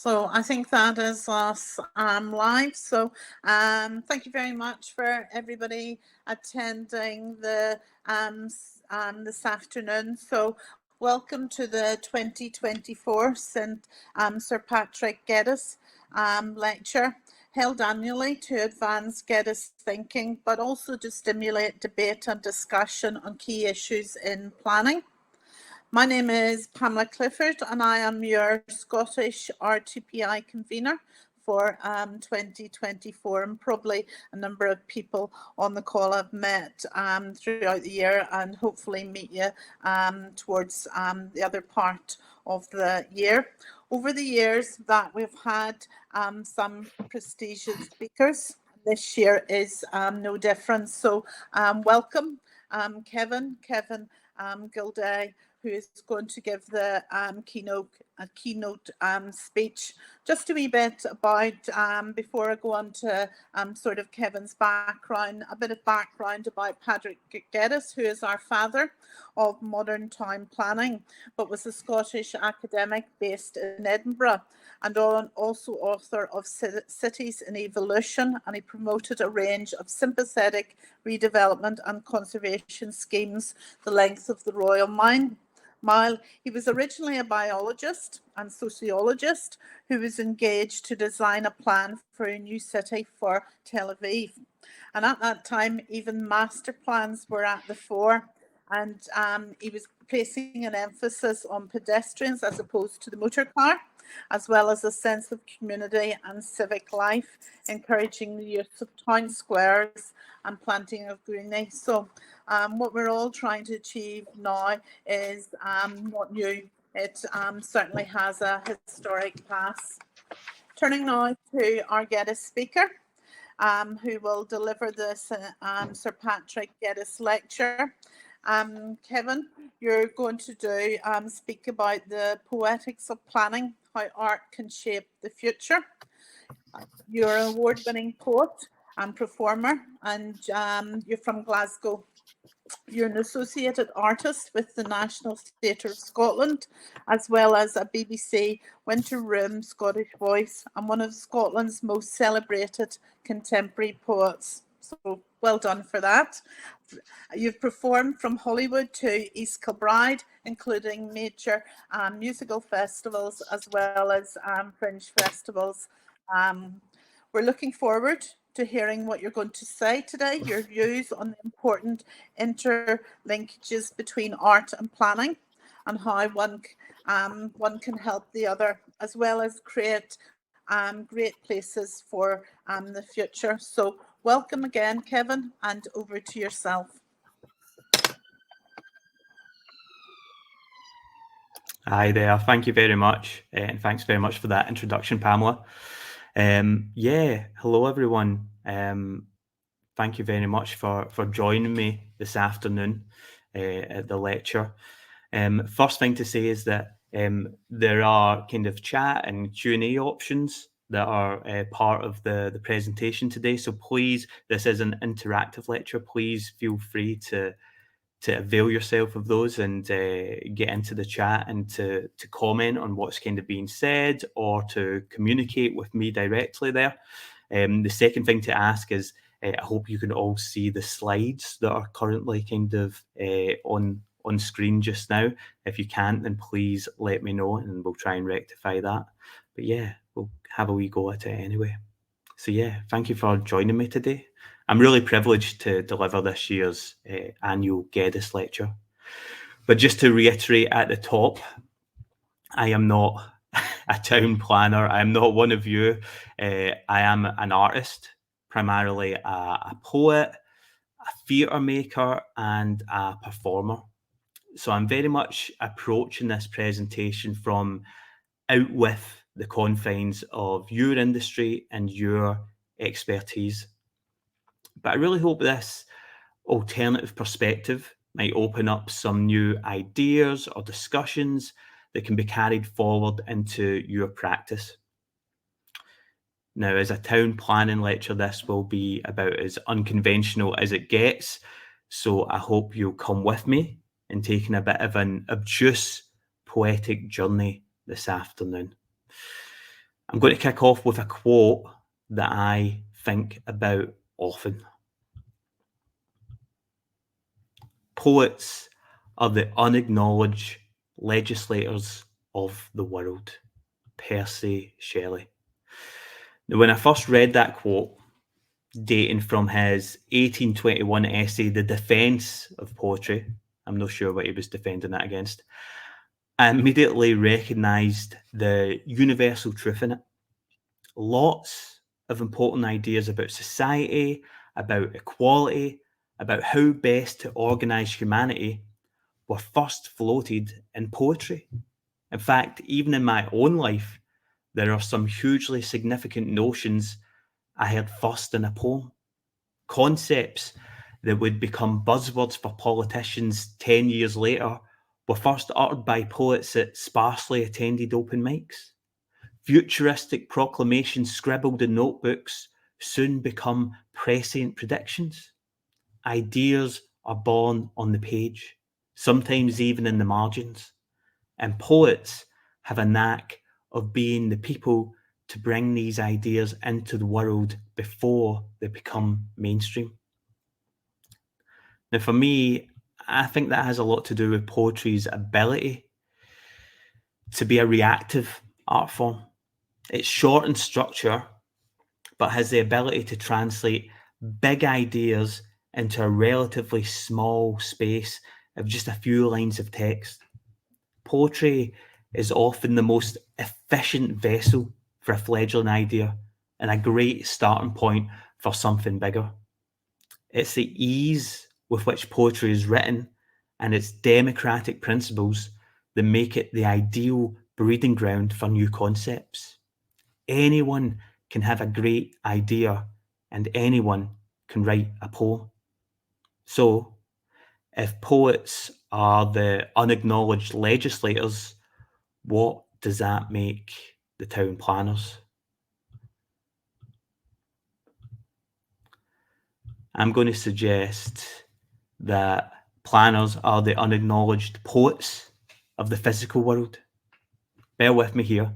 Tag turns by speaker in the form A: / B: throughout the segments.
A: So I think that is us live. So thank you very much for everybody attending this afternoon. So welcome to the 2024 St Sir Patrick Geddes lecture, held annually to advance Geddes thinking, but also to stimulate debate and discussion on key issues in planning. My name is Pamela Clifford and I am your Scottish RTPI convener for 2024, and probably a number of people on the call I've met throughout the year and hopefully meet you towards the other part of the year. Over the years that we've had some prestigious speakers, this year is no different. So welcome Kevin Gilday, who is going to give the keynote speech. Just a wee bit about, before I go on to sort of Kevin's background, a bit of background about Patrick Geddes, who is our father of modern town planning, but was a Scottish academic based in Edinburgh, and also author of Cities in Evolution, and he promoted a range of sympathetic redevelopment and conservation schemes the length of the Royal Mile. He was originally a biologist and sociologist who was engaged to design a plan for a new city for Tel Aviv. And at that time, even master plans were at the fore, and he was placing an emphasis on pedestrians as opposed to the motor car, as well as a sense of community and civic life, encouraging the use of town squares and planting of greenery. So what we're all trying to achieve now is not new. It certainly has a historic past. Turning now to our Geddes speaker, who will deliver this Sir Patrick Geddes lecture. Kevin, you're going to speak about the poetics of planning, how art can shape the future. You're an award-winning poet and performer, and you're from Glasgow. You're an associated artist with the National Theatre of Scotland, as well as a BBC Writersroom Scottish Voice, and one of Scotland's most celebrated contemporary poets. So well done for that. You've performed from Hollywood to East Kilbride, including major musical festivals as well as fringe festivals. We're looking forward to hearing what you're going to say today, your views on the important interlinkages between art and planning, and how one can help the other, as well as create great places for the future. So welcome again, Kevin, and over to yourself.
B: Hi there, thank you very much, and thanks very much for that introduction, Pamela. Hello everyone. Thank you very much for joining me this afternoon at the lecture. First thing to say is that there are kind of chat and Q&A options that are part of the presentation today. So please, this is an interactive lecture. Please feel free to avail yourself of those and get into the chat and to comment on what's kind of being said, or to communicate with me directly there. The second thing to ask is, I hope you can all see the slides that are currently kind of on screen just now. If you can't, then please let me know and we'll try and rectify that. But yeah, we'll have a wee go at it anyway. So yeah, thank you for joining me today. I'm really privileged to deliver this year's annual Geddes lecture. But just to reiterate at the top, I am not a town planner. I am not one of you. I am an artist, primarily a poet, a theatre maker, and a performer. So I'm very much approaching this presentation from out with the confines of your industry and your expertise. But I really hope this alternative perspective might open up some new ideas or discussions that can be carried forward into your practice. Now, as a town planning lecture, this will be about as unconventional as it gets. So I hope you'll come with me in taking a bit of an obtuse poetic journey this afternoon. I'm going to kick off with a quote that I think about often. Poets are the unacknowledged legislators of the world. Percy Shelley. Now, when I first read that quote, dating from his 1821 essay, The Defence of Poetry, I'm not sure what he was defending that against, I immediately recognised the universal truth in it. Lots of important ideas about society, about equality, about how best to organise humanity were first floated in poetry. In fact, even in my own life, there are some hugely significant notions I heard first in a poem. Concepts that would become buzzwords for politicians 10 years later were first uttered by poets at sparsely attended open mics. Futuristic proclamations scribbled in notebooks soon become prescient predictions. Ideas are born on the page, sometimes even in the margins. And poets have a knack of being the people to bring these ideas into the world before they become mainstream. Now, for me, I think that has a lot to do with poetry's ability to be a reactive art form. It's short in structure, but has the ability to translate big ideas into a relatively small space of just a few lines of text. Poetry is often the most efficient vessel for a fledgling idea and a great starting point for something bigger. It's the ease with which poetry is written and its democratic principles that make it the ideal breeding ground for new concepts. Anyone can have a great idea and anyone can write a poem. So, if poets are the unacknowledged legislators, what does that make the town planners? I'm going to suggest that planners are the unacknowledged poets of the physical world. Bear with me here,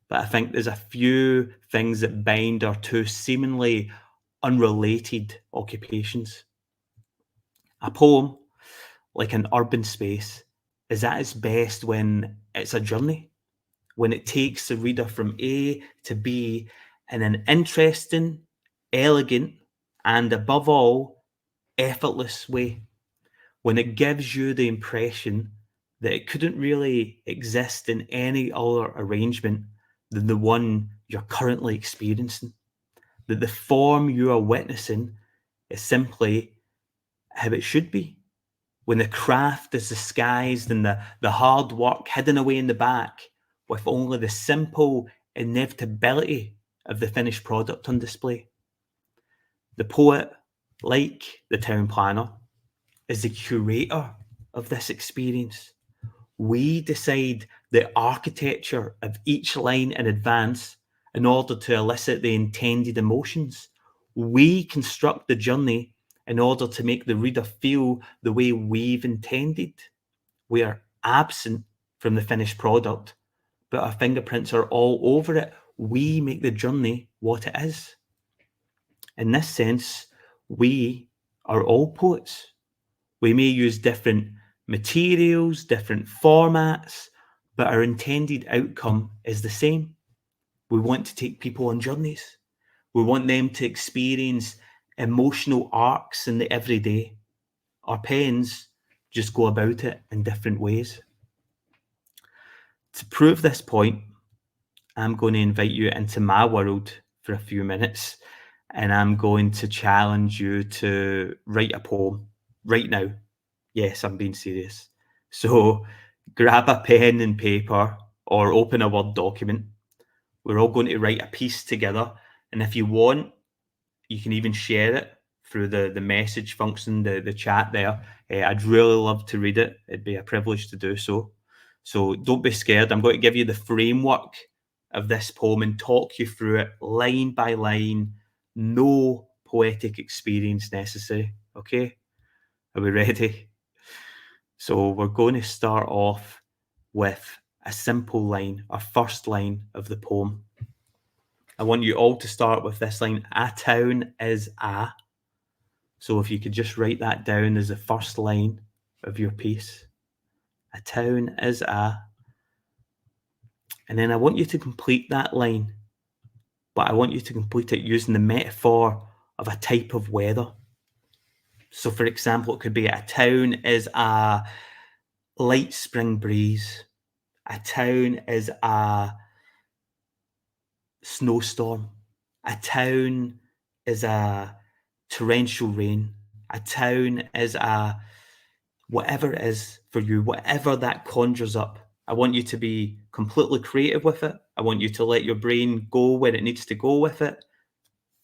B: but I think there's a few things that bind our two seemingly unrelated occupations. A poem, like an urban space, is at its best when it's a journey, when it takes the reader from A to B in an interesting, elegant, and above all, effortless way, when it gives you the impression that it couldn't really exist in any other arrangement than the one you're currently experiencing, that the form you are witnessing is simply how it should be, when the craft is disguised and the hard work hidden away in the back, with only the simple inevitability of the finished product on display. The poet, like the town planner, is the curator of this experience. We decide the architecture of each line in advance in order to elicit the intended emotions. We construct the journey in order to make the reader feel the way we've intended. We are absent from the finished product, but our fingerprints are all over it. We make the journey what it is. In this sense, we are all poets. We may use different materials, different formats, but our intended outcome is the same. We want to take people on journeys. We want them to experience emotional arcs in the everyday. Our pens just go about it in different ways. To prove this point, I'm going to invite you into my world for a few minutes, and I'm going to challenge you to write a poem right now. Yes, I'm being serious. So grab a pen and paper or open a Word document. We're all going to write a piece together. And if you want, you can even share it through the message function, the chat there. I'd really love to read it. It'd be a privilege to do so. So don't be scared. I'm going to give you the framework of this poem and talk you through it line by line. No poetic experience necessary. Okay? Are we ready? So we're going to start off with a simple line, our first line of the poem. I want you all to start with this line, a town is a. So if you could just write that down as the first line of your piece. A town is a. And then I want you to complete that line, but I want you to complete it using the metaphor of a type of weather. So for example, it could be a town is a light spring breeze. A town is a snowstorm. A town is a torrential rain. A town is a whatever it is for you, whatever that conjures up. I want you to be completely creative with it. I want you to let your brain go where it needs to go with it.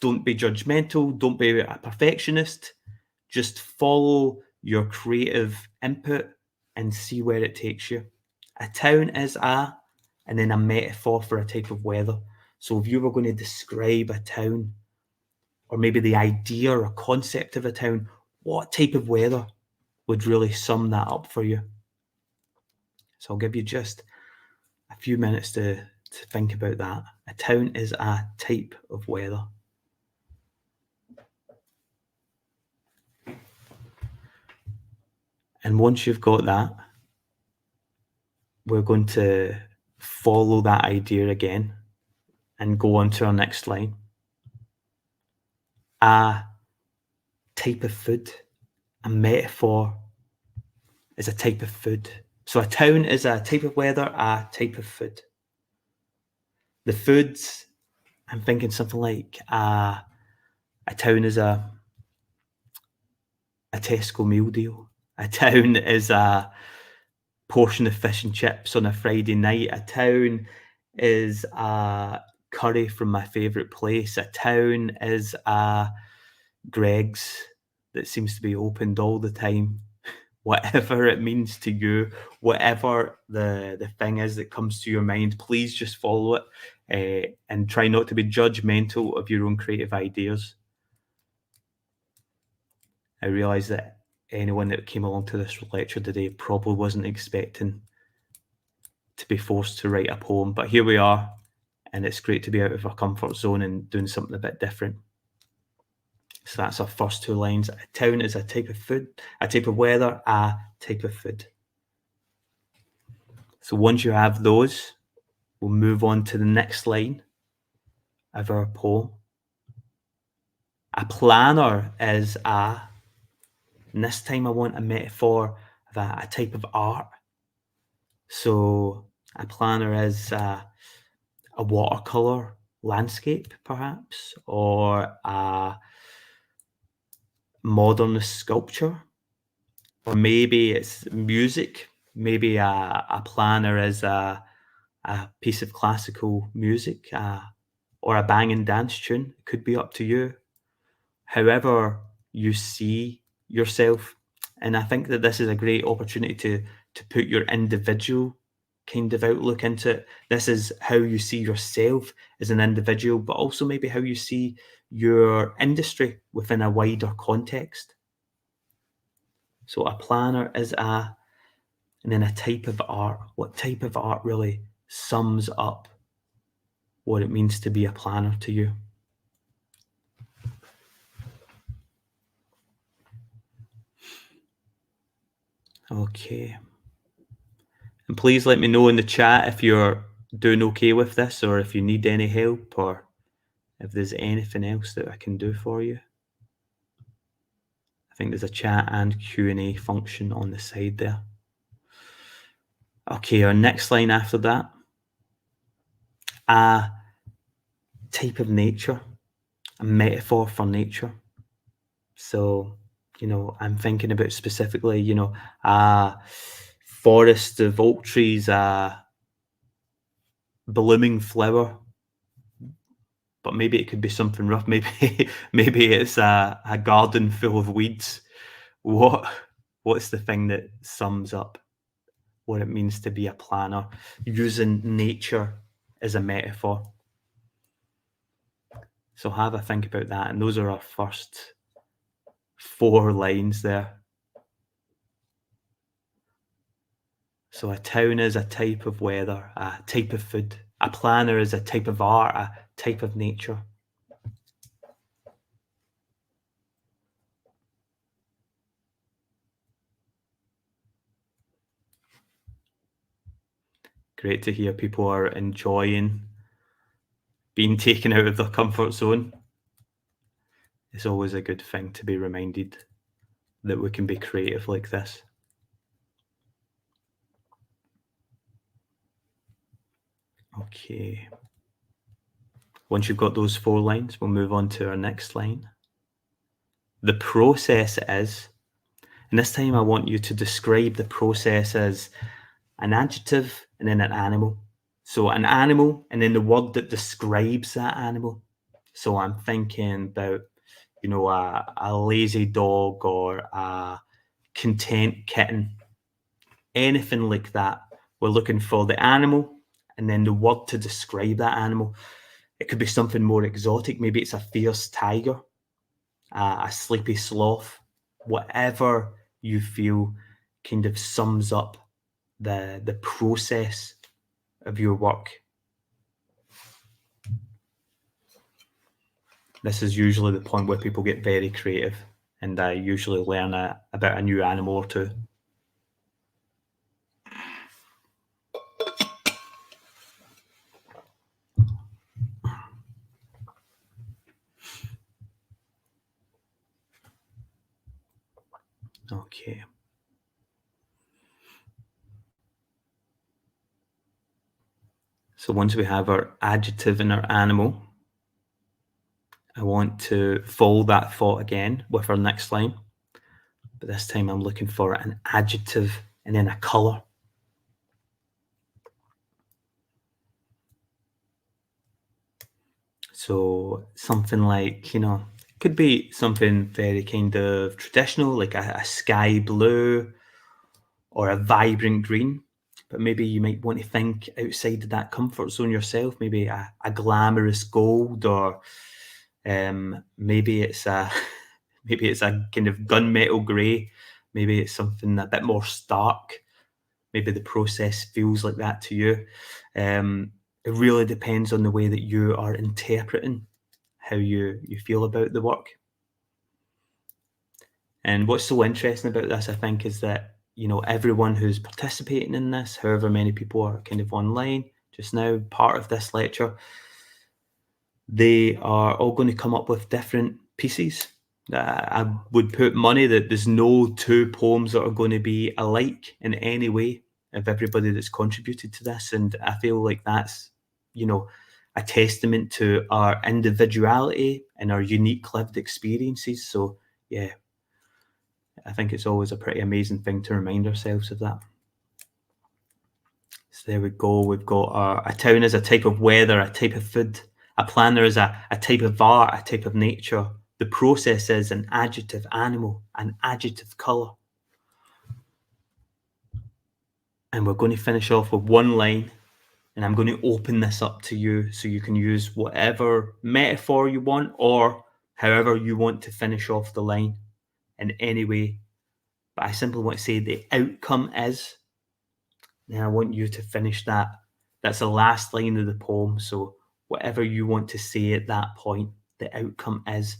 B: Don't be judgmental. Don't be a perfectionist. Just follow your creative input and see where it takes you. A town is a, and then a metaphor for a type of weather. So if you were going to describe a town, or maybe the idea or concept of a town, what type of weather would really sum that up for you? So I'll give you just a few minutes to think about that. A town is a type of weather. And once you've got that, we're going to follow that idea again and go on to our next line. A type of food, a metaphor is a type of food. So a town is a type of weather, a type of food. The foods, I'm thinking something like a town is a Tesco meal deal. A town is a portion of fish and chips on a Friday night. A town is a curry from my favourite place. A town is a Greggs that seems to be opened all the time. Whatever it means to you, whatever the thing is that comes to your mind, please just follow it and try not to be judgmental of your own creative ideas. I realise that anyone that came along to this lecture today probably wasn't expecting to be forced to write a poem, but here we are, and it's great to be out of our comfort zone and doing something a bit different. So that's our first two lines. A town is a type of food, a type of weather, a type of food. So once you have those, we'll move on to the next line of our poem. A planner is a, and this time I want a metaphor of a type of art. So a planner is a watercolour landscape, perhaps, or a modernist sculpture, or maybe it's music. Maybe a planner is a piece of classical music, or a banging dance tune. It could be up to you. However you see yourself, and I think that this is a great opportunity to put your individual kind of outlook into it. This is how you see yourself as an individual, but also maybe how you see your industry within a wider context. So a planner is a, and then a type of art. What type of art really sums up what it means to be a planner to you? Okay. And please let me know in the chat if you're doing okay with this, or if you need any help, or if there's anything else that I can do for you. I think there's a chat and Q&A function on the side there. Okay, our next line after that. A type of nature, a metaphor for nature. So, I'm thinking about specifically, a forest of oak trees, a blooming flower, but maybe it could be something rough. Maybe it's a garden full of weeds. What's the thing that sums up what it means to be a planner, using nature as a metaphor? So have a think about that, and those are our first 4 lines there. So a town is a type of weather, a type of food. A planner is a type of art, a type of nature. Great to hear people are enjoying being taken out of their comfort zone. It's always a good thing to be reminded that we can be creative like this. Okay. Once you've got those 4 lines, we'll move on to our next line. The process is, and this time I want you to describe the process as an adjective and then an animal. So an animal and then the word that describes that animal. So I'm thinking about, a lazy dog or a content kitten, anything like that. We're looking for the animal and then the word to describe that animal. It could be something more exotic. Maybe it's a fierce tiger, a sleepy sloth, whatever you feel kind of sums up the process of your work. This is usually the point where people get very creative, and I usually learn about a new animal or two. Okay. So once we have our adjective and our animal, I want to follow that thought again with our next line. But this time I'm looking for an adjective and then a colour. So something like, it could be something very kind of traditional, like a sky blue or a vibrant green. But maybe you might want to think outside of that comfort zone yourself, maybe a glamorous gold, or maybe it's a kind of gunmetal grey. Maybe it's something a bit more stark. Maybe the process feels like that to you. It really depends on the way that you are interpreting how you feel about the work. And what's so interesting about this, I think, is that, everyone who's participating in this, however many people are kind of online just now, part of this lecture, they are all going to come up with different pieces. I would put money that there's no 2 poems that are going to be alike in any way of everybody that's contributed to this. And I feel like that's, a testament to our individuality and our unique lived experiences. So, yeah, I think it's always a pretty amazing thing to remind ourselves of that. So there we go. We've got a town as a type of weather, a type of food. A planner is a type of art, a type of nature. The process is an adjective animal, an adjective colour. And we're going to finish off with one line, and I'm going to open this up to you so you can use whatever metaphor you want or however you want to finish off the line in any way. But I simply want to say the outcome is, and I want you to finish that. That's the last line of the poem. So whatever you want to say at that point, the outcome is,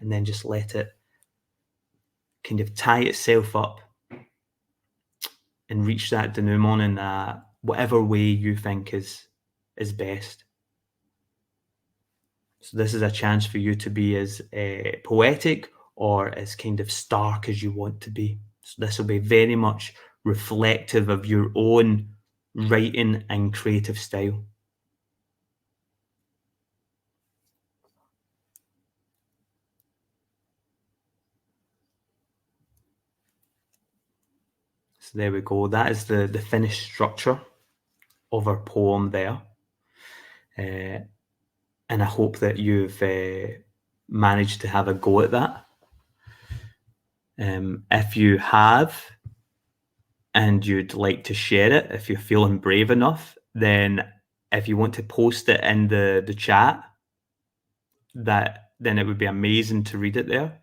B: and then just let it kind of tie itself up and reach that denouement in whatever way you think is best. So this is a chance for you to be as poetic or as kind of stark as you want to be. So this will be very much reflective of your own writing and creative style. So there we go. That is the finished structure of our poem there. And I hope that you've managed to have a go at that. If you have, and you'd like to share it, if you're feeling brave enough, then if you want to post it in the chat, then it would be amazing to read it there.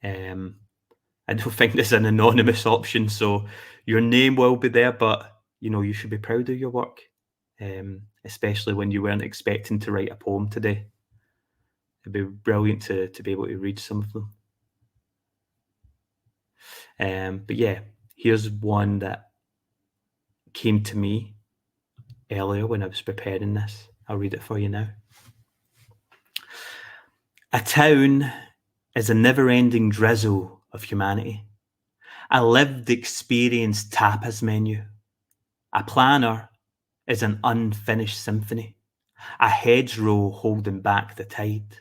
B: I don't think there's an anonymous option, so your name will be there, but you should be proud of your work. especially when you weren't expecting to write a poem today. It'd be brilliant to be able to read some of them. But yeah, here's one that came to me earlier when I was preparing this. I'll read it for you now. A town is a never-ending drizzle of humanity, a lived experience tapas menu. A planner is an unfinished symphony, a hedgerow holding back the tide.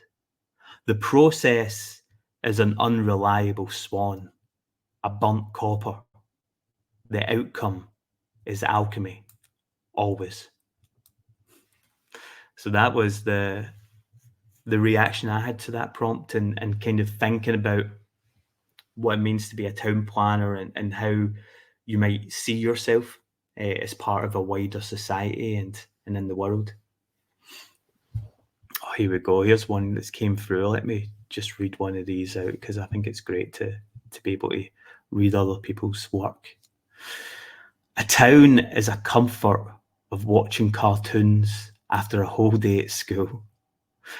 B: The process is an unreliable swan, a burnt copper. The outcome is alchemy, always. So that was the reaction I had to that prompt, and kind of thinking about what it means to be a town planner, and how you might see yourself as part of a wider society and in the world. Oh, here we go. Here's one that's came through. Let me just read one of these out, because I think it's great to be able to read other people's work. A town is a comfort of watching cartoons after a whole day at school.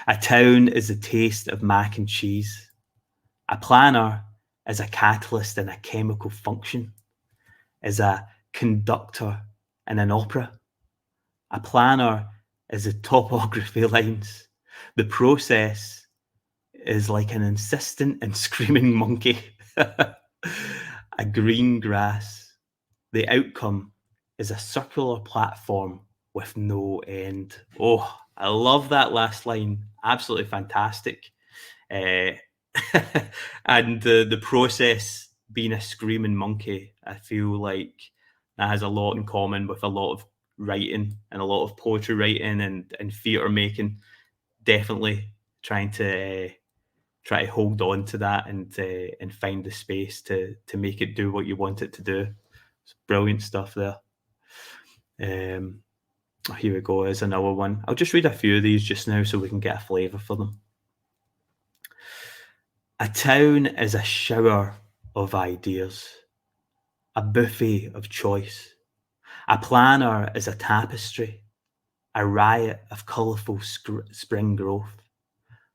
B: A town is the taste of mac and cheese. A planner is a catalyst in a chemical function, is a conductor in an opera. A planner is the topography lines. The process is like an insistent and screaming monkey. A green grass. The outcome is a circular platform with no end. Oh, I love that last line. Absolutely fantastic. And the process being a screaming monkey, I feel like that has a lot in common with a lot of writing and a lot of poetry writing and theatre making. Definitely trying to hold on to that and find the space to make it do what you want it to do. It's brilliant stuff there. Here we go. There's another one. I'll just read a few of these just now so we can get a flavour for them. A town is a shower of ideas, a buffet of choice. A planner is a tapestry, a riot of colourful spring growth.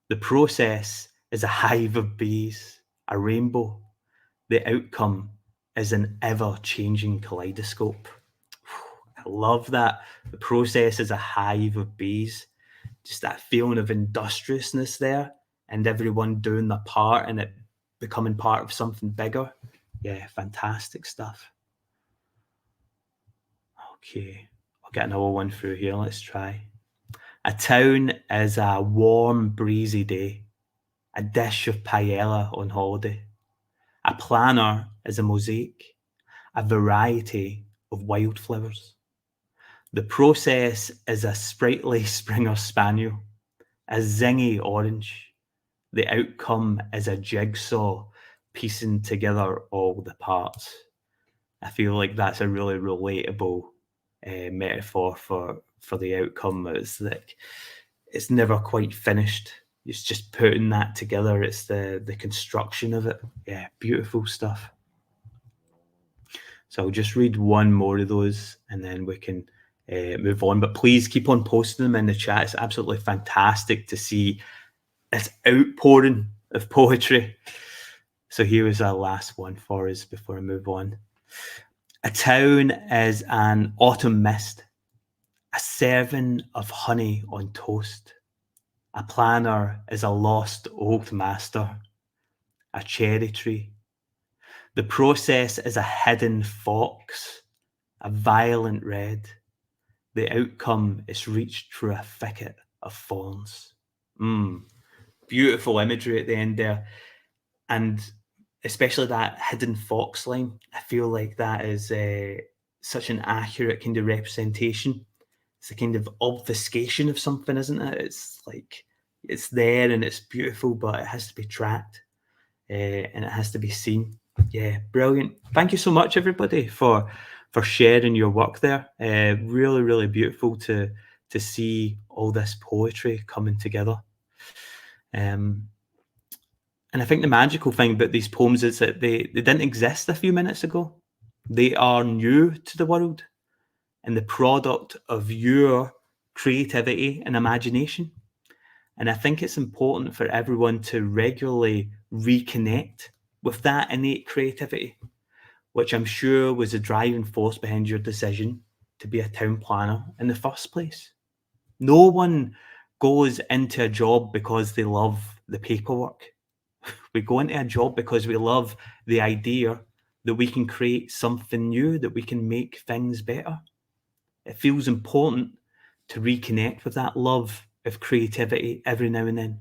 B: The process is a hive of bees, a rainbow. The outcome is an ever-changing kaleidoscope. I love that. The process is a hive of bees. Just that feeling of industriousness there, and everyone doing their part and it becoming part of something bigger. Yeah, fantastic stuff. Okay, I'll get another one through here. Let's try. A town is a warm, breezy day, a dish of paella on holiday. A planner is a mosaic, a variety of wildflowers. The process is a sprightly Springer Spaniel, a zingy orange. The outcome is a jigsaw piecing together all the parts. I feel like that's a really relatable metaphor for the outcome. It's like it's never quite finished. It's just putting that together. It's the construction of it. Yeah, beautiful stuff. So I'll just read one more of those and then we can move on. But please keep on posting them in the chat. It's absolutely fantastic to see this outpouring of poetry. So here is our last one for us before I move on. A town is an autumn mist, a serving of honey on toast. A planner is a lost old master, a cherry tree. The process is a hidden fox, a violent red. The outcome is reached through a thicket of thorns. Beautiful imagery at the end there. And especially that hidden fox line, I feel like that is such an accurate kind of representation. It's a kind of obfuscation of something, isn't it? It's like it's there and it's beautiful, but it has to be tracked and it has to be seen. Yeah, brilliant. Thank you so much, everybody, for sharing your work there. Really, really beautiful to see all this poetry coming together. And I think the magical thing about these poems is that they didn't exist a few minutes ago. They are new to the world. and the product of your creativity and imagination. And I think it's important for everyone to regularly reconnect with that innate creativity, which I'm sure was a driving force behind your decision to be a town planner in the first place. No one goes into a job because they love the paperwork. We go into a job because we love the idea that we can create something new, that we can make things better. It feels important to reconnect with that love of creativity every now and then.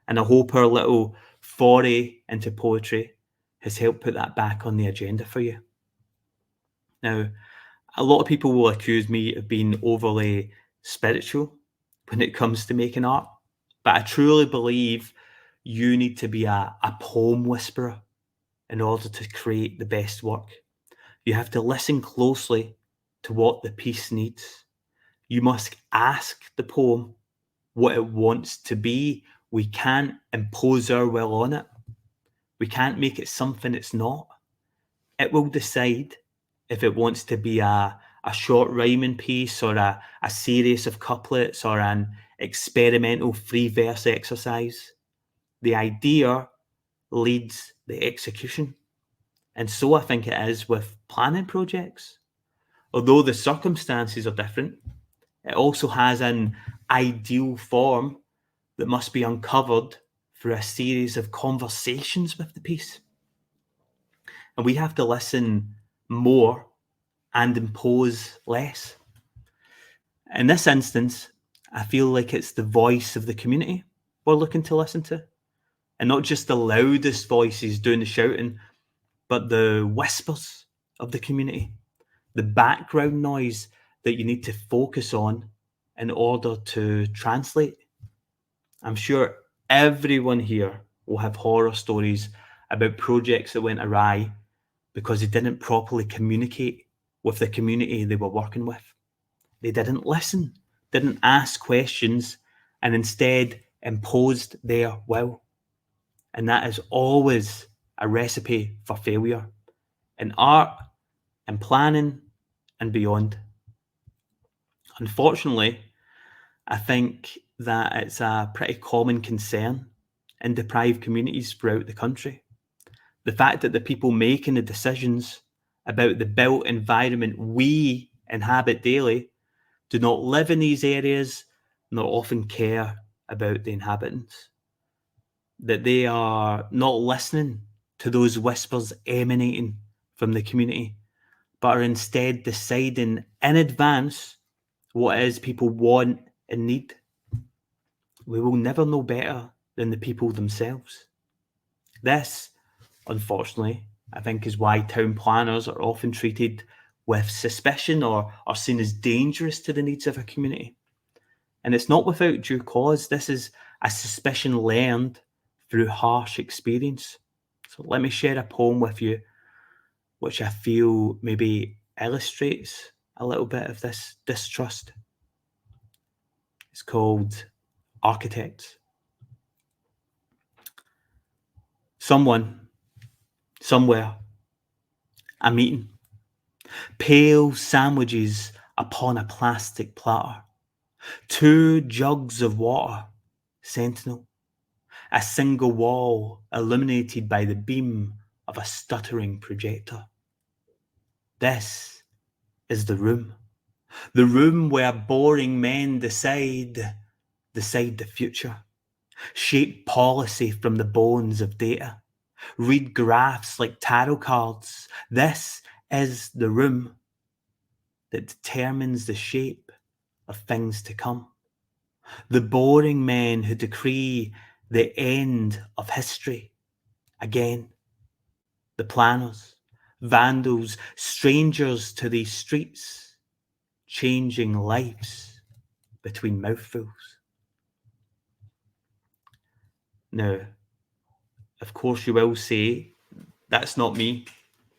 B: And I hope our little foray into poetry has helped put that back on the agenda for you. Now, a lot of people will accuse me of being overly spiritual when it comes to making art, but I truly believe you need to be a poem whisperer in order to create the best work. You have to listen closely to what the piece needs. You must ask the poem what it wants to be. We can't impose our will on it. We can't make it something it's not. It will decide if it wants to be a short rhyming piece or a series of couplets or an experimental free verse exercise. The idea leads the execution. And so I think it is with planning projects. Although the circumstances are different, it also has an ideal form that must be uncovered through a series of conversations with the piece. And we have to listen more and impose less. In this instance, I feel like it's the voice of the community we're looking to listen to. And not just the loudest voices doing the shouting, but the whispers of the community, the background noise that you need to focus on in order to translate. I'm sure everyone here will have horror stories about projects that went awry because they didn't properly communicate with the community they were working with. They didn't listen, didn't ask questions, and instead imposed their will. And that is always a recipe for failure in art, in planning, and beyond. Unfortunately, I think that it's a pretty common concern in deprived communities throughout the country. The fact that the people making the decisions about the built environment we inhabit daily do not live in these areas, nor often care about the inhabitants. That they are not listening to those whispers emanating from the community, but are instead deciding in advance what it is people want and need. We will never know better than the people themselves. This, unfortunately, I think is why town planners are often treated with suspicion or are seen as dangerous to the needs of a community. And it's not without due cause. This is a suspicion learned through harsh experience. So let me share a poem with you, which I feel maybe illustrates a little bit of this distrust. It's called Architects. Someone, somewhere, a meeting. Pale sandwiches upon a plastic platter. 2 jugs of water, sentinel. A single wall illuminated by the beam of a stuttering projector. This is the room where boring men decide the future, shape policy from the bones of data, read graphs like tarot cards. This is the room that determines the shape of things to come. The boring men who decree the end of history. Again, the planners, vandals, strangers to these streets, changing lives between mouthfuls. Now, of course, you will say, that's not me.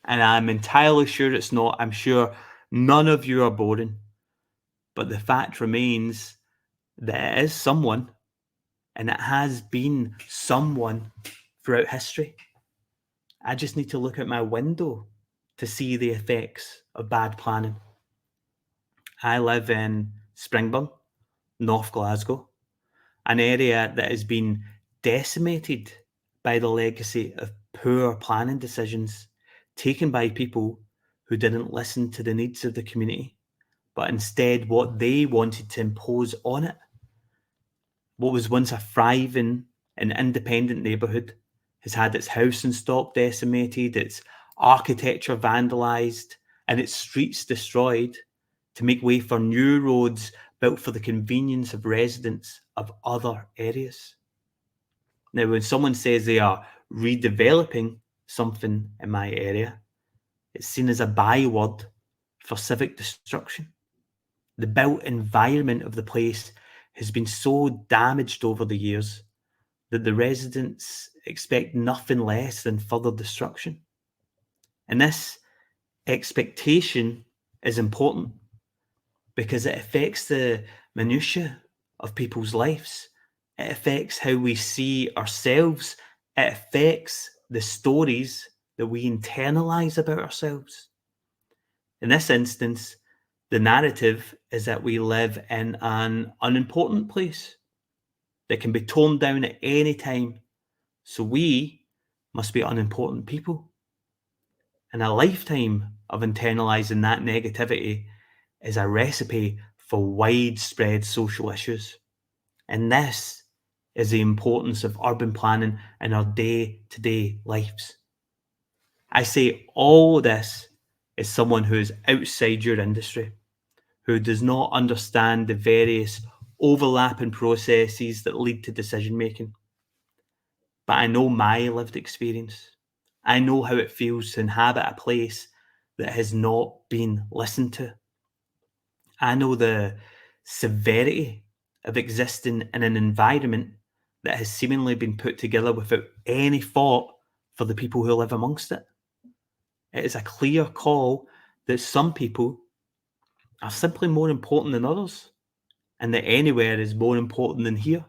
B: And I'm entirely sure it's not. I'm sure none of you are boring. But the fact remains that it is someone, and it has been someone throughout history. I just need to look out my window to see the effects of bad planning. I live in Springburn, North Glasgow, an area that has been decimated by the legacy of poor planning decisions taken by people who didn't listen to the needs of the community, but instead what they wanted to impose on it. What was once a thriving and independent neighbourhood has had its housing stock decimated, its architecture vandalised, and its streets destroyed to make way for new roads built for the convenience of residents of other areas. Now, when someone says they are redeveloping something in my area, it's seen as a byword for civic destruction. The built environment of the place has been so damaged over the years that the residents expect nothing less than further destruction. And this expectation is important because it affects the minutiae of people's lives. It affects how we see ourselves. It affects the stories that we internalize about ourselves. In this instance, the narrative is that we live in an unimportant place that can be torn down at any time. So we must be unimportant people. And a lifetime of internalizing that negativity is a recipe for widespread social issues. And this is the importance of urban planning in our day-to-day lives. I say all this as someone who is outside your industry, who does not understand the various overlapping processes that lead to decision making. But I know my lived experience. I know how it feels to inhabit a place that has not been listened to. I know the severity of existing in an environment that has seemingly been put together without any thought for the people who live amongst it. It is a clear call that some people are simply more important than others, and that anywhere is more important than here.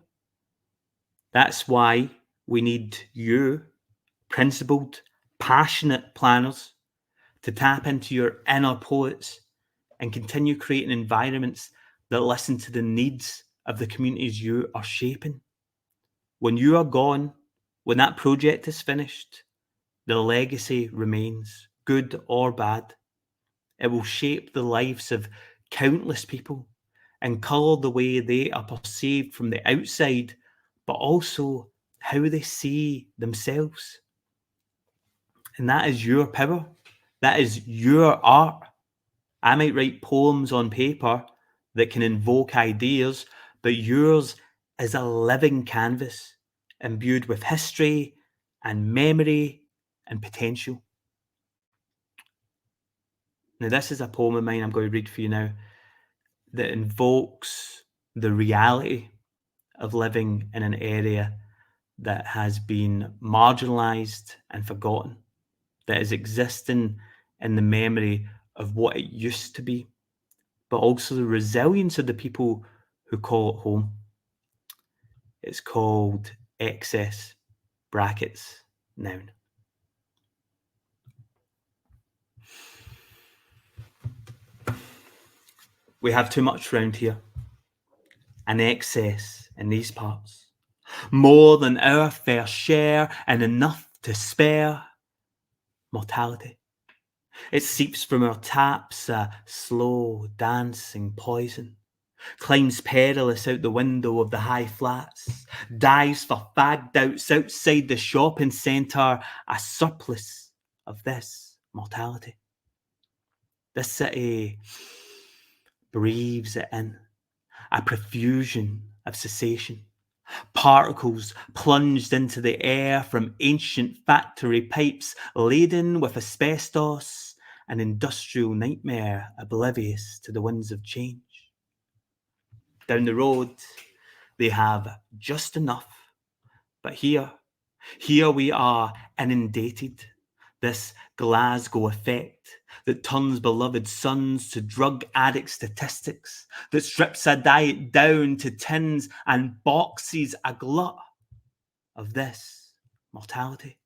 B: That's why we need you, principled, passionate planners, to tap into your inner poets and continue creating environments that listen to the needs of the communities you are shaping. When you are gone, when that project is finished, the legacy remains, good or bad. It will shape the lives of countless people and colour the way they are perceived from the outside, but also how they see themselves. And that is your power. That is your art. I might write poems on paper that can invoke ideas, but yours is a living canvas imbued with history and memory and potential. Now, this is a poem of mine I'm going to read for you now that invokes the reality of living in an area that has been marginalised and forgotten, that is existing in the memory of what it used to be, but also the resilience of the people who call it home. It's called Excess, brackets, noun. We have too much round here, an excess in these parts, more than our fair share and enough to spare. Mortality. It seeps from our taps, a slow dancing poison, climbs perilous out the window of the high flats, dives for fagged outs outside the shopping centre, a surplus of this mortality. This city breathes it in, a profusion of cessation. Particles plunged into the air from ancient factory pipes laden with asbestos, an industrial nightmare oblivious to the winds of change. Down the road, they have just enough, but here we are inundated. This Glasgow effect that turns beloved sons to drug addict statistics, that strips a diet down to tins and boxes a glut of this mortality.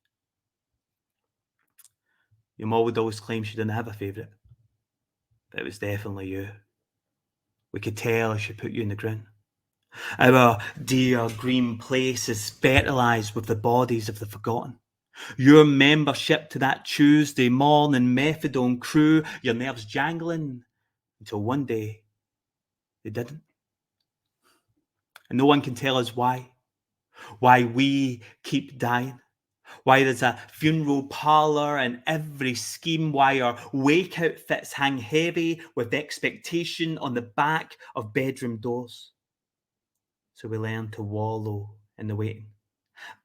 B: Your mum would always claim she didn't have a favourite, but it was definitely you. we could tell as she put you in the ground. Our dear green place is fertilised with the bodies of the forgotten. Your membership to that Tuesday morning methadone crew, your nerves jangling until one day they didn't. And no one can tell us why we keep dying, why there's a funeral parlour in every scheme, why our wake outfits hang heavy with expectation on the back of bedroom doors. So we learn to wallow in the waiting,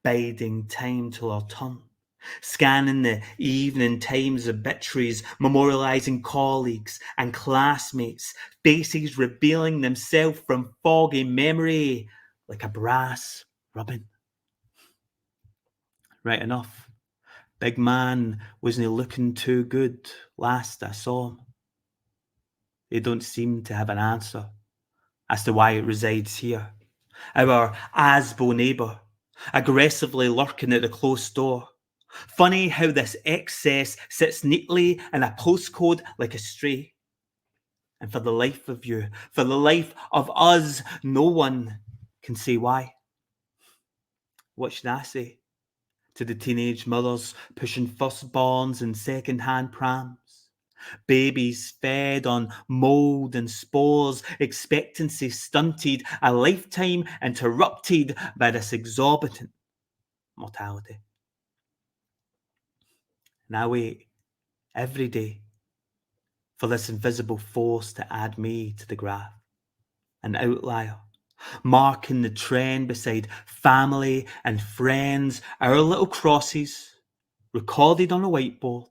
B: biding time till our turn, scanning the evening Times obituaries, memorialising colleagues and classmates, faces revealing themselves from foggy memory like a brass rubbing. Right enough, big man wasn't looking too good last I saw him. They don't seem to have an answer as to why it resides here. Our Asbo neighbour, aggressively lurking at the closed door. Funny how this excess sits neatly in a postcode like a stray. And for the life of you, for the life of us, no one can say why. What should I say to the teenage mothers pushing firstborns in second-hand prams? Babies fed on mould and spores, expectancy stunted, a lifetime interrupted by this exorbitant mortality. And I wait every day for this invisible force to add me to the graph, an outlier, marking the trend beside family and friends, our little crosses, recorded on a whiteboard,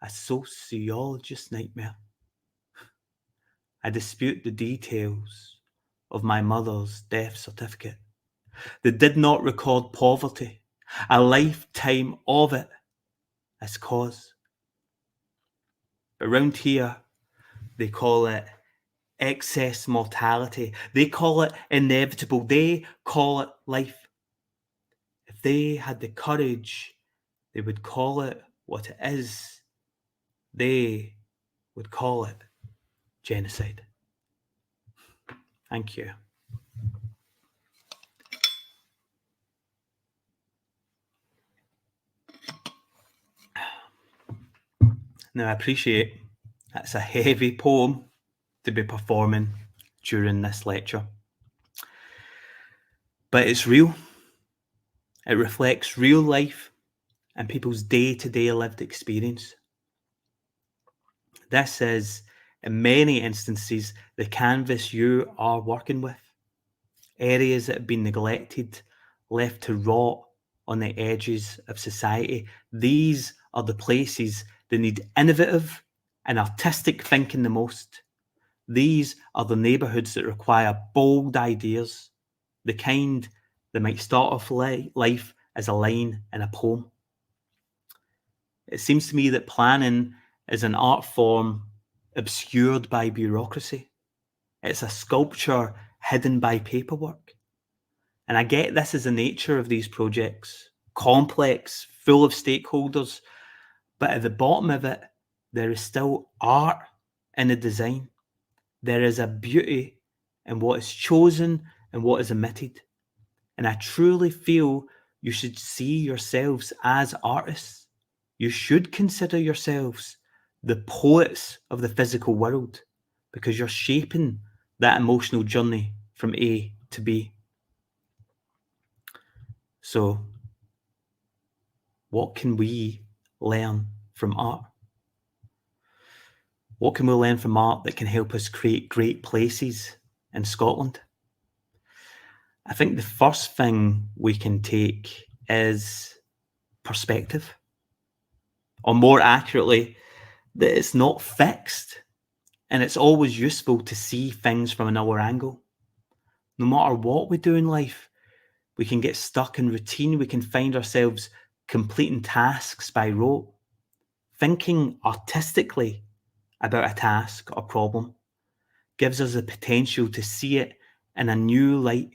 B: a sociologist's nightmare. I dispute the details of my mother's death certificate. They did not record poverty, a lifetime of it as cause. But round here, they call it excess mortality. They call it inevitable. They call it life. If they had the courage, they would call it what it is. They would call it genocide. Thank you. Now, I appreciate that's a heavy poem to be performing during this lecture, but it's real. It reflects real life and people's day-to-day lived experience. This is, in many instances, the canvas you are working with. Areas that have been neglected, left to rot on the edges of society. These are the places that need innovative and artistic thinking the most. These are the neighbourhoods that require bold ideas, the kind that might start off life as a line in a poem. It seems to me that planning is an art form obscured by bureaucracy. It's a sculpture hidden by paperwork. And I get this is the nature of these projects, complex, full of stakeholders, but at the bottom of it, there is still art in the design. There is a beauty in what is chosen and what is omitted. And I truly feel you should see yourselves as artists. You should consider yourselves the poets of the physical world because you're shaping that emotional journey from A to B. So, what can we learn from art? What can we learn from art that can help us create great places in Scotland? I think the first thing we can take is perspective. Or more accurately, that it's not fixed. And it's always useful to see things from another angle. No matter what we do in life, we can get stuck in routine. We can find ourselves completing tasks by rote. Thinking artistically about a task or problem gives us the potential to see it in a new light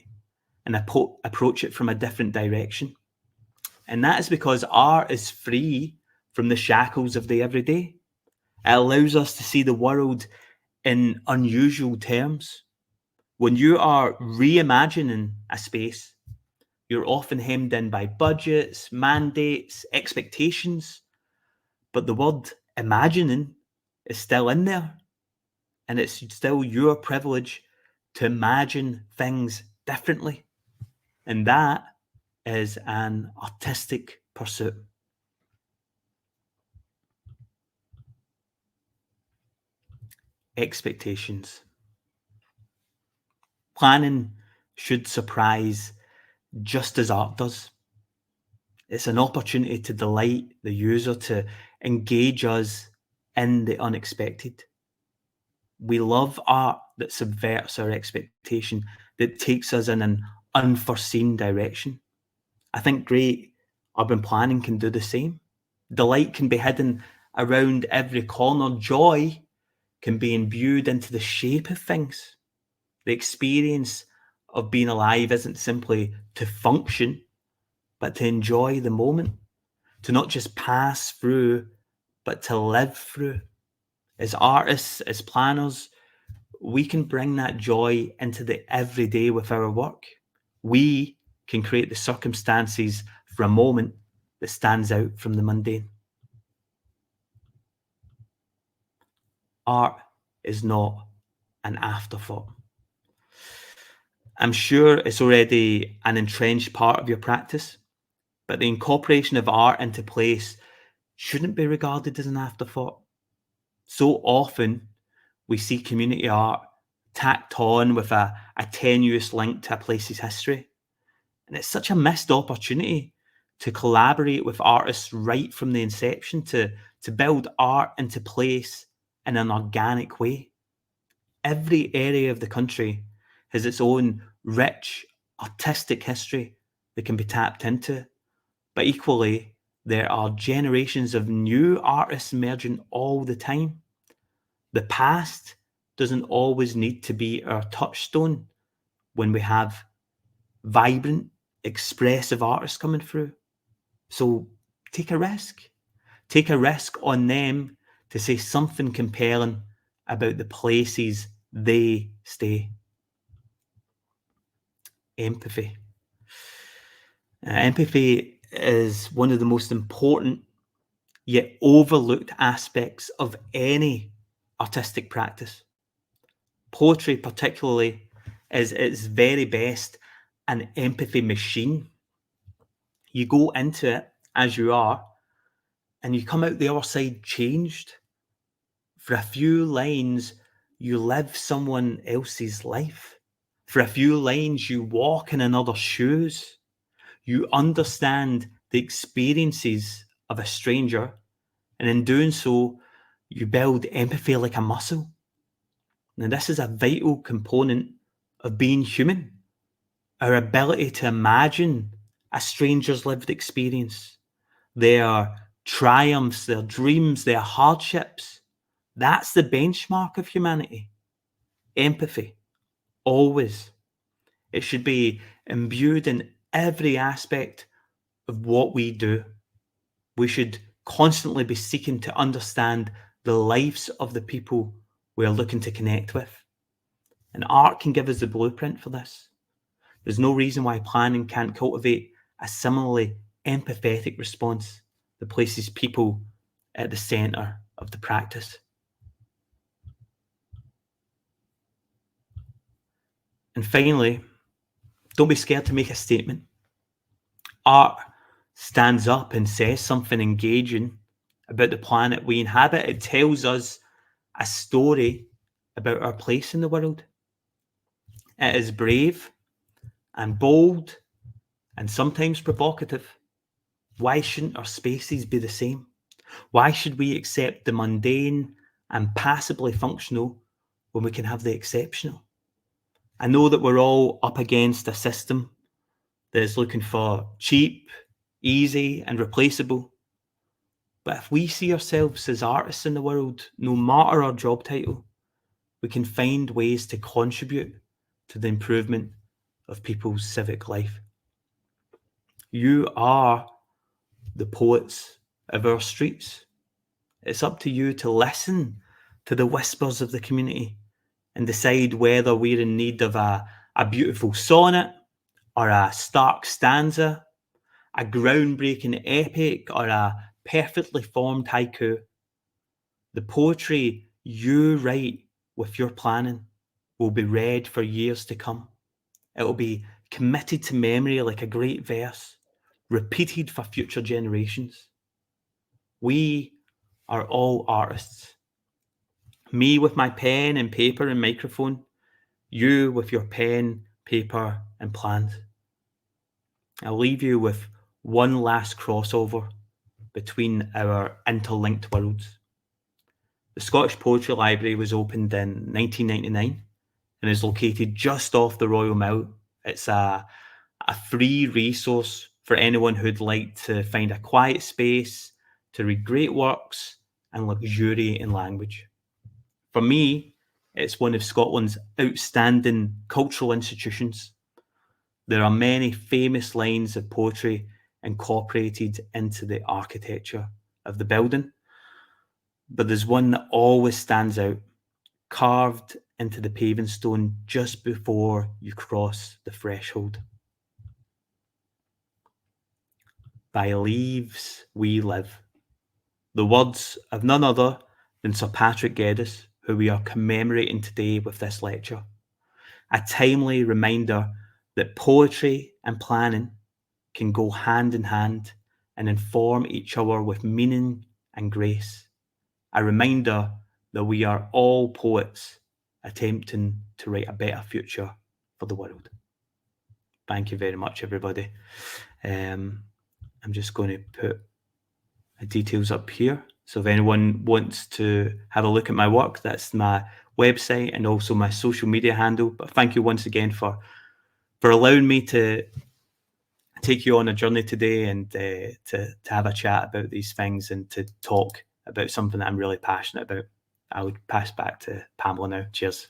B: and approach it from a different direction. And that is because art is free from the shackles of the everyday. It allows us to see the world in unusual terms. When you are reimagining a space, you're often hemmed in by budgets, mandates, expectations, but the word imagining is still in there, and it's still your privilege to imagine things differently. And that is an artistic pursuit. Expectations. Planning should surprise just as art does. It's an opportunity to delight the user, to engage us in the unexpected. We love art that subverts our expectation, that takes us in an unforeseen direction. I think great urban planning can do the same. Delight can be hidden around every corner. Joy can be imbued into the shape of things. The experience of being alive isn't simply to function, but to enjoy the moment, to not just pass through, but to live through. As artists, as planners, we can bring that joy into the everyday with our work. We can create the circumstances for a moment that stands out from the mundane. Art is not an afterthought. I'm sure it's already an entrenched part of your practice, but the incorporation of art into place shouldn't be regarded as an afterthought. So often we see community art tacked on with a tenuous link to a place's history. And it's such a missed opportunity to collaborate with artists right from the inception, to build art into place in an organic way. Every area of the country has its own rich artistic history that can be tapped into. But equally, there are generations of new artists emerging all the time. The past doesn't always need to be our touchstone when we have vibrant, expressive artists coming through. So take a risk. Take a risk on them to say something compelling about the places they stay. Empathy. Empathy is one of the most important yet overlooked aspects of any artistic practice. Poetry, particularly, is its very best an empathy machine. You go into it as you are, and you come out the other side changed. For a few lines, you live someone else's life. For a few lines, you walk in another's shoes. You understand the experiences of a stranger, and in doing so, you build empathy like a muscle. Now, this is a vital component of being human. Our ability to imagine a stranger's lived experience, their triumphs, their dreams, their hardships. That's the benchmark of humanity. Empathy, always. It should be imbued in every aspect of what we do. We should constantly be seeking to understand the lives of the people we are looking to connect with. And art can give us the blueprint for this. There's no reason why planning can't cultivate a similarly empathetic response that places people at the centre of the practice. And finally, don't be scared to make a statement. Art stands up and says something engaging about the planet we inhabit. It tells us a story about our place in the world. It is brave and bold and sometimes provocative. Why shouldn't our spaces be the same? Why should we accept the mundane and passively functional when we can have the exceptional? I know that we're all up against a system that is looking for cheap, easy, and replaceable. But if we see ourselves as artists in the world, no matter our job title, we can find ways to contribute to the improvement of people's civic life. You are the poets of our streets. It's up to you to listen to the whispers of the community and decide whether we're in need of a beautiful sonnet or a stark stanza, a groundbreaking epic or a perfectly formed haiku. The poetry you write with your planning will be read for years to come. It will be committed to memory like a great verse, repeated for future generations. We are all artists. Me with my pen and paper and microphone, you with your pen, paper and plans. I'll leave you with one last crossover between our interlinked worlds. The Scottish Poetry Library was opened in 1999 and is located just off the Royal Mile. It's a free resource for anyone who'd like to find a quiet space to read great works and luxuriate in language. For me, it's one of Scotland's outstanding cultural institutions. There are many famous lines of poetry incorporated into the architecture of the building, but there's one that always stands out, carved into the paving stone just before you cross the threshold. By leaves we live. The words of none other than Sir Patrick Geddes, who we are commemorating today with this lecture. A timely reminder that poetry and planning can go hand in hand and inform each other with meaning and grace. A reminder that we are all poets attempting to write a better future for the world. Thank you very much, everybody. I'm just going to put the details up here. So if anyone wants to have a look at my work, that's my website and also my social media handle. But thank you once again for allowing me to take you on a journey today and to have a chat about these things and to talk about something that I'm really passionate about. I would pass back to Pamela now. Cheers.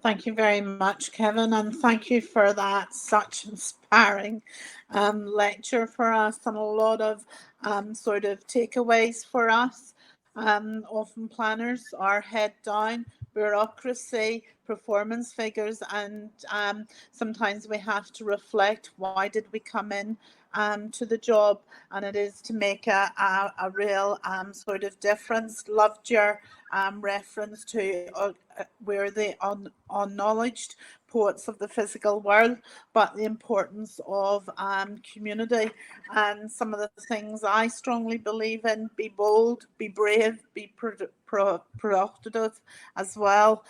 A: Thank you very much, Kevin, and thank you for that such inspiring lecture for us and a lot of sort of takeaways for us. Often planners are head down, bureaucracy, performance figures, and sometimes we have to reflect, why did we come in to the job? And it is to make a real sort of difference. Loved your reference to we're the unknowledged poets of the physical world, but the importance of community. And some of the things I strongly believe in: be bold, be brave, be provocative as well,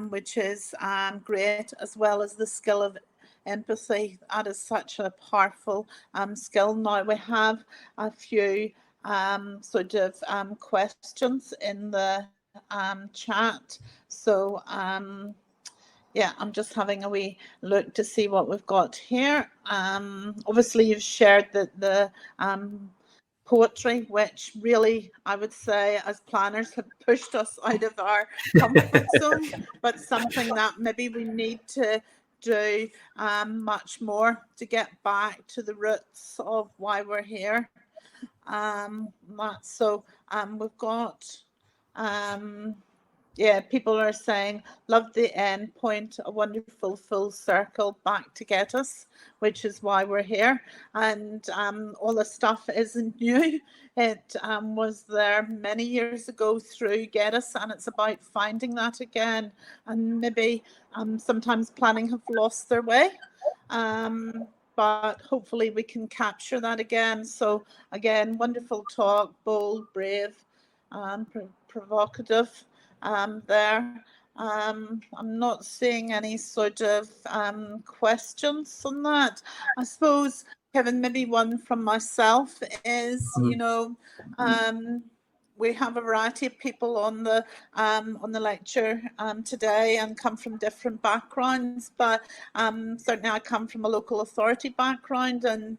A: which is great, as well as the skill of empathy. That is such a powerful skill. Now we have a few sort of questions in the chat. So yeah, I'm just having a wee look to see what we've got here. Obviously you've shared the poetry, which really, I would say, as planners, have pushed us out of our comfort zone, but something that maybe we need to do much more to get back to the roots of why we're here. So we've got yeah, people are saying, love the end point, a wonderful full circle back to Geddes, which is why we're here. And all the stuff isn't new. It was there many years ago through Geddes, and it's about finding that again. And maybe sometimes planning have lost their way. But hopefully we can capture that again. So again, wonderful talk, bold, brave, provocative. There. I'm not seeing any sort of questions on that. I suppose, Kevin, maybe one from myself is, you know, we have a variety of people on the lecture today and come from different backgrounds, but certainly I come from a local authority background, and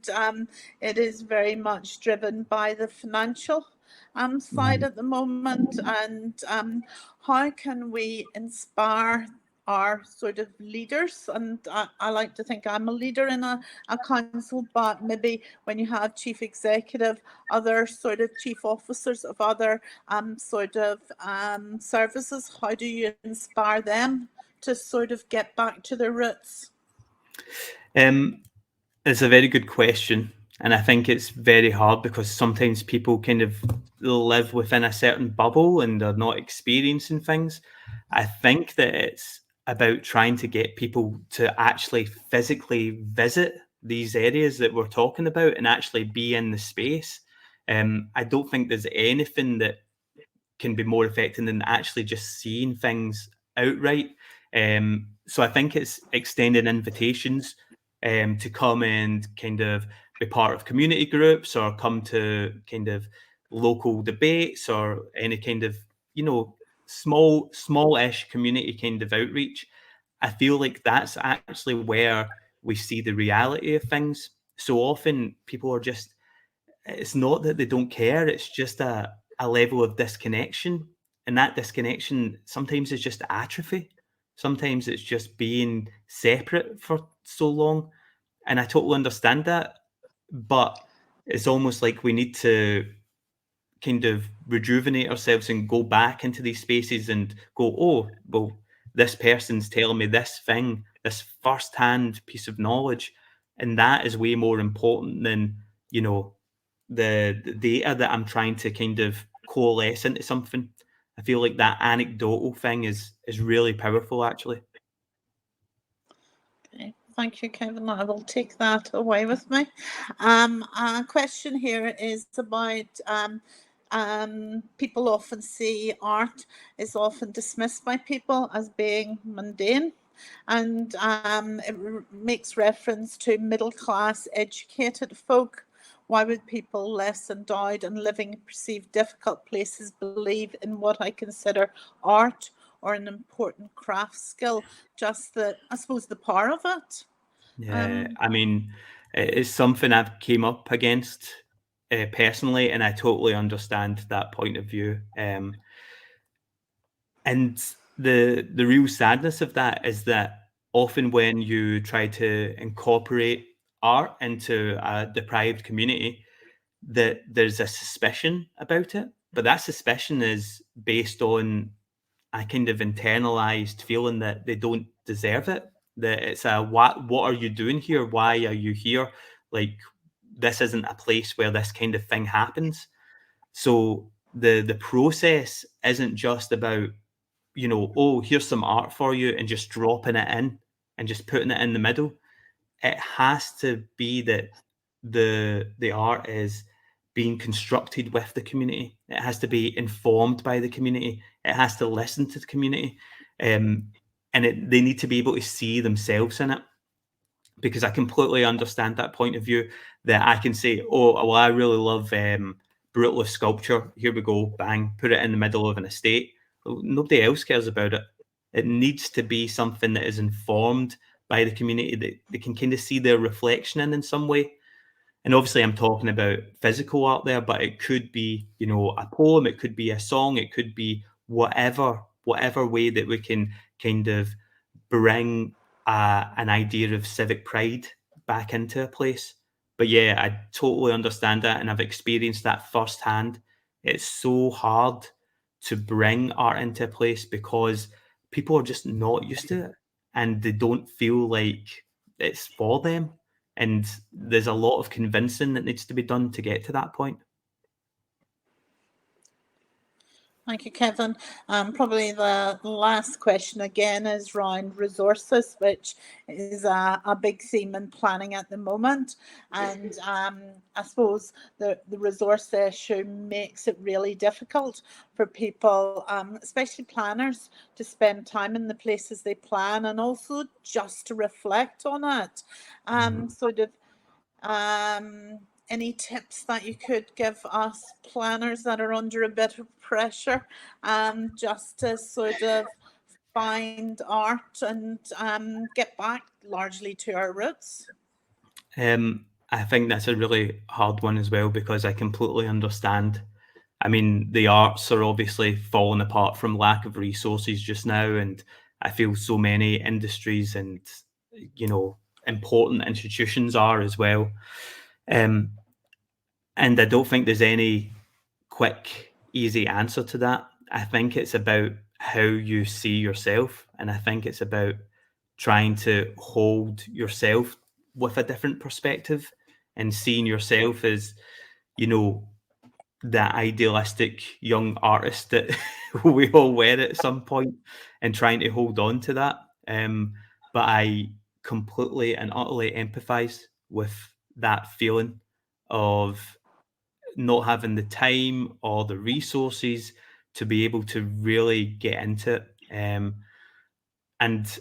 A: it is very much driven by the financial side at the moment. And how can we inspire are sort of leaders, and I like to think I'm a leader in a council, but maybe when you have chief executive, other sort of chief officers of other sort of services, how do you inspire them to sort of get back to their roots?
B: It's a very good question. And I think it's very hard because sometimes people kind of live within a certain bubble and they're not experiencing things. I think that it's about trying to get people to actually physically visit these areas that we're talking about and actually be in the space. I don't think there's anything that can be more effective than actually just seeing things outright. So I think it's extending invitations to come and kind of be part of community groups or come to kind of local debates or any kind of, smallish community kind of outreach. I feel like that's actually where we see the reality of things. So often people are just, it's not that they don't care, it's just a level of disconnection. And that disconnection sometimes is just atrophy. Sometimes it's just being separate for so long. And I totally understand that. But it's almost like we need to kind of rejuvenate ourselves and go back into these spaces and go, oh, well, this person's telling me this thing, this first-hand piece of knowledge. And that is way more important than, the data that I'm trying to kind of coalesce into something. I feel like that anecdotal thing is really powerful, actually.
A: Okay, thank you, Kevin. I will take that away with me. A question here is about people often see art is often dismissed by people as being mundane, and it makes reference to middle class educated folk. Why would people less endowed and living in perceived difficult places believe in what I consider art or an important craft skill? Just I suppose, the power of it.
B: Yeah, I mean, it's something I've came up against personally, and I totally understand that point of view. And the real sadness of that is that often when you try to incorporate art into a deprived community, that there's a suspicion about it, but that suspicion is based on a kind of internalized feeling that they don't deserve it. That it's a what are you doing here? Why are you here? Like, this isn't a place where this kind of thing happens. So the process isn't just about, oh, here's some art for you and just dropping it in and just putting it in the middle. It has to be that the art is being constructed with the community. It has to be informed by the community. It has to listen to the community, and they need to be able to see themselves in it. Because I completely understand that point of view. That I can say, oh, well, I really love brutalist sculpture. Here we go, bang, put it in the middle of an estate. Well, nobody else cares about it. It needs to be something that is informed by the community that they can kind of see their reflection in some way. And obviously, I'm talking about physical art there, but it could be, a poem, it could be a song, it could be whatever way that we can kind of bring an idea of civic pride back into a place. But yeah, I totally understand that, and I've experienced that firsthand. It's so hard to bring art into a place because people are just not used to it, and they don't feel like it's for them. And there's a lot of convincing that needs to be done to get to that point.
A: Thank you, Kevin. Probably the last question again is around resources, which is a big theme in planning at the moment. And I suppose the resource issue makes it really difficult for people, especially planners, to spend time in the places they plan and also just to reflect on it. Sort of any tips that you could give us planners that are under a bit of pressure, just to sort of find art and get back largely to our roots?
B: I think that's a really hard one as well because I completely understand. I mean, the arts are obviously falling apart from lack of resources just now, and I feel so many industries and, you know, important institutions are as well. And I don't think there's any quick, easy answer to that. I think it's about how you see yourself, and I think it's about trying to hold yourself with a different perspective and seeing yourself as, you know, that idealistic young artist that we all were at some point, and trying to hold on to that. But I completely and utterly empathise with that feeling of not having the time or the resources to be able to really get into it. And,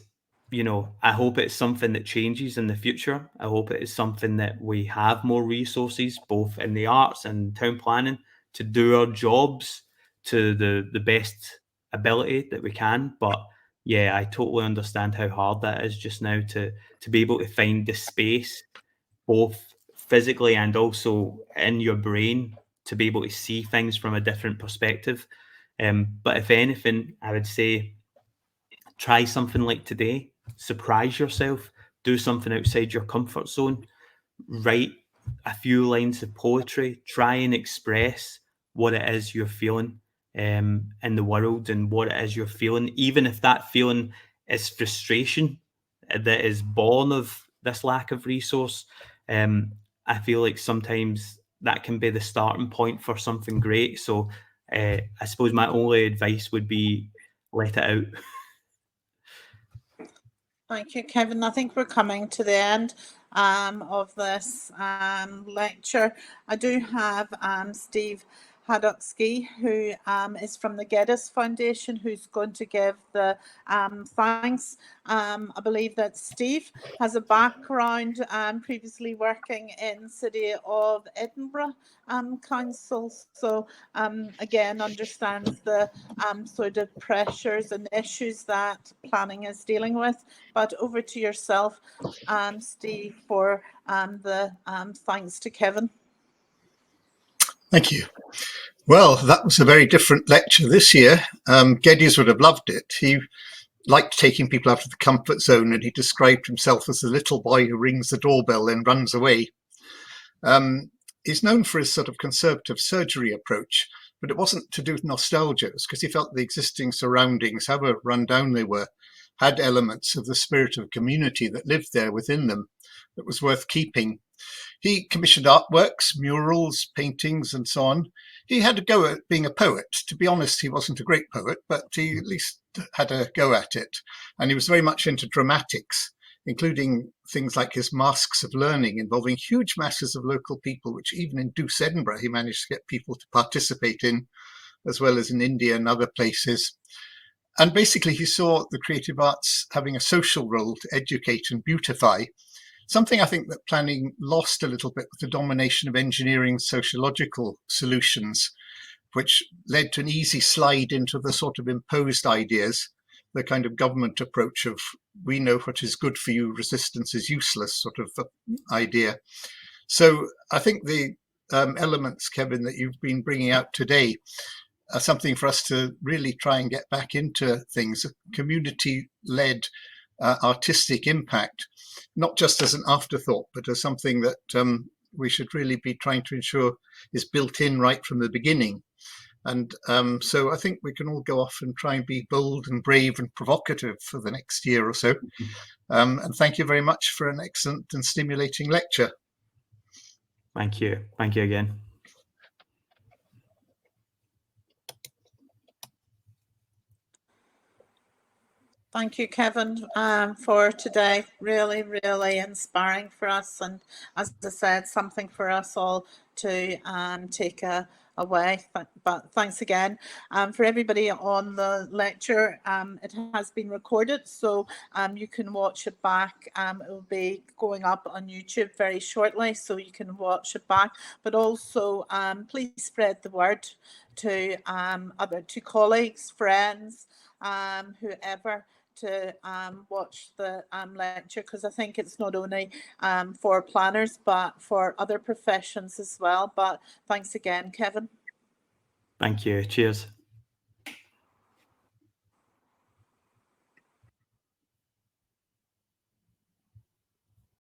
B: you know, I hope it's something that changes in the future. I hope it is something that we have more resources, both in the arts and town planning, to do our jobs to the best ability that we can. But yeah, I totally understand how hard that is just now to be able to find the space, both physically and also in your brain, to be able to see things from a different perspective. But if anything, I would say try something like today, surprise yourself, do something outside your comfort zone, write a few lines of poetry, try and express what it is you're feeling in the world and what it is you're feeling, even if that feeling is frustration that is born of this lack of resource. I feel like sometimes that can be the starting point for something great. So I suppose my only advice would be let it out.
A: Thank you, Kevin. I think we're coming to the end of this lecture. I do have Steve Haduksky, who is from the Geddes Foundation, who's going to give the thanks. I believe that Steve has a background previously working in City of Edinburgh Council, so again understands the sort of pressures and issues that planning is dealing with. But over to yourself, Steve, for the thanks to Kevin.
C: Thank you. Well, that was a very different lecture this year. Geddes would have loved it. He liked taking people out of the comfort zone, and he described himself as the little boy who rings the doorbell and runs away. He's known for his sort of conservative surgery approach, but it wasn't to do with nostalgia. It was because he felt the existing surroundings, however run down they were, had elements of the spirit of community that lived there within them that was worth keeping. He commissioned artworks, murals, paintings, and so on. He had a go at being a poet. To be honest, he wasn't a great poet, but he at least had a go at it. And he was very much into dramatics, including things like his Masks of Learning, involving huge masses of local people, which even in Douce, Edinburgh, he managed to get people to participate in, as well as in India and other places. And basically, he saw the creative arts having a social role to educate and beautify, something I think that planning lost a little bit with the domination of engineering sociological solutions, which led to an easy slide into the sort of imposed ideas, the kind of government approach of we know what is good for you, resistance is useless sort of idea. So I think the elements, Kevin, that you've been bringing out today are something for us to really try and get back into things, a community-led artistic impact, not just as an afterthought, but as something that we should really be trying to ensure is built in right from the beginning. And so I think we can all go off and try and be bold and brave and provocative for the next year or so. And thank you very much for an excellent and stimulating lecture.
B: Thank you. Thank you again.
A: Thank you, Kevin, for today. Really, really inspiring for us. And as I said, something for us all to take away. But thanks again. For everybody on the lecture, it has been recorded, so you can watch it back. It will be going up on YouTube very shortly, so you can watch it back. But also, please spread the word to to colleagues, friends, whoever, to watch the lecture, because I think it's not only for planners but for other professions as well. But thanks again, Kevin.
B: Thank you. Cheers.